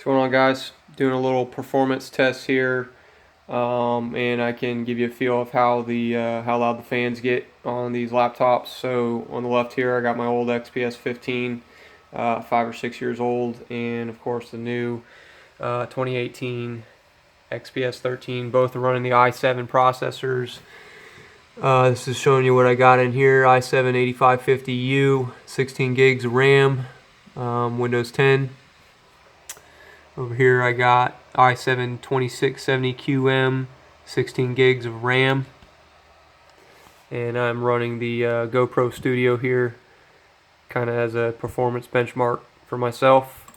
What's going on, guys? Doing a little performance test here, and I can give you a feel of how loud the fans get on these laptops. So on the left here, I got my old XPS 15, 5 or 6 years old, and of course the new 2018 XPS 13. Both are running the i7 processors. This is showing you what I got in here: i7 8550U, 16 gigs of RAM, Windows 10. Over here I got i7 2670QM, 16 gigs of RAM, and I'm running the GoPro Studio here, kind of as a performance benchmark for myself.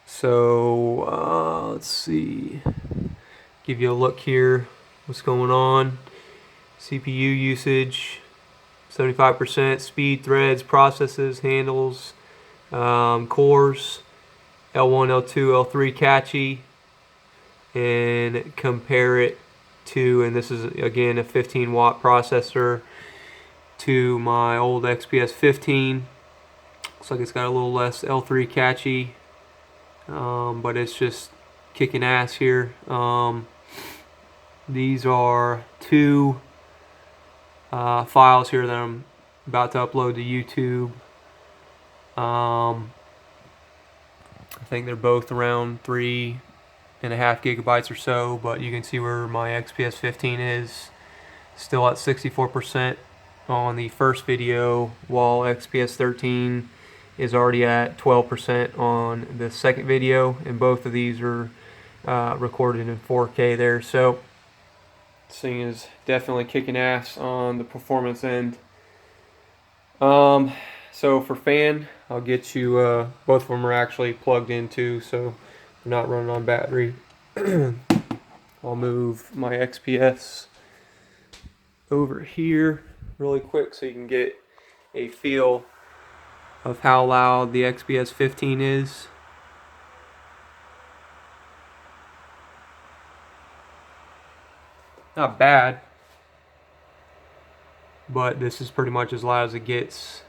So let's see, give you a look here, what's going on. CPU usage 75%, speed, threads, processes, handles, cores, L1, L2, L3 catchy, and compare it to, and this is again a 15 watt processor, to my old XPS 15. Looks like it's got a little less L3 catchy, but it's just kicking ass here. These are two files here that I'm about to upload to YouTube. I think they're both around 3.5 gigabytes or so, but you can see where my XPS 15 is still at 64% on the first video, while XPS 13 is already at 12% on the second video, and both of these are recorded in 4K there. So this thing is definitely kicking ass on the performance end. So for fan, I'll get you, both of them are actually plugged into, so they're not running on battery. I'll move my XPS over here really quick so you can get a feel of how loud the XPS 15 is. Not bad, but this is pretty much as loud as it gets.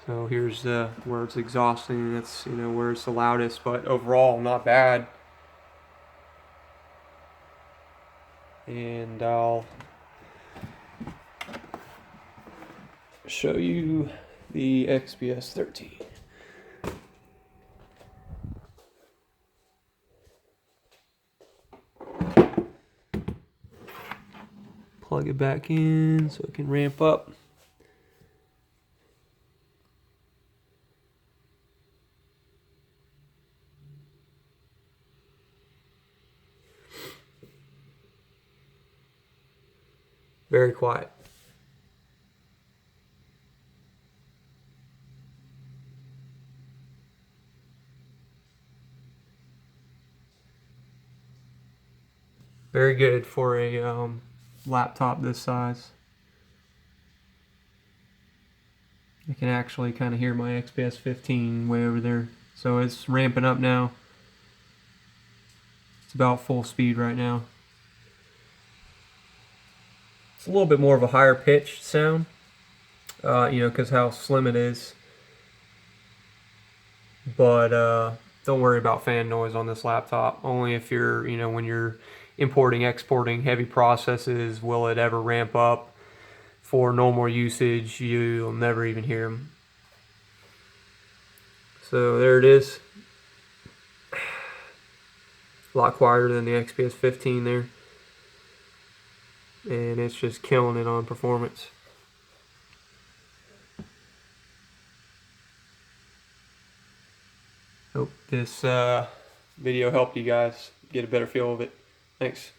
So here's where it's exhausting. That's where it's the loudest, but overall not bad. And I'll show you the XPS 13. Plug it back in so it can ramp up. Very quiet. Very good for a laptop this size. I can actually kind of hear my XPS 15 way over there. So it's ramping up now. It's about full speed right now. It's a little bit more of a higher pitched sound, because how slim it is. But don't worry about fan noise on this laptop. Only if you're, when you're importing, exporting heavy processes, will it ever ramp up. For normal usage, you'll never even hear them. So there it is. A lot quieter than the XPS 15 there. And it's just killing it on performance. Hope this video helped you guys get a better feel of it. Thanks.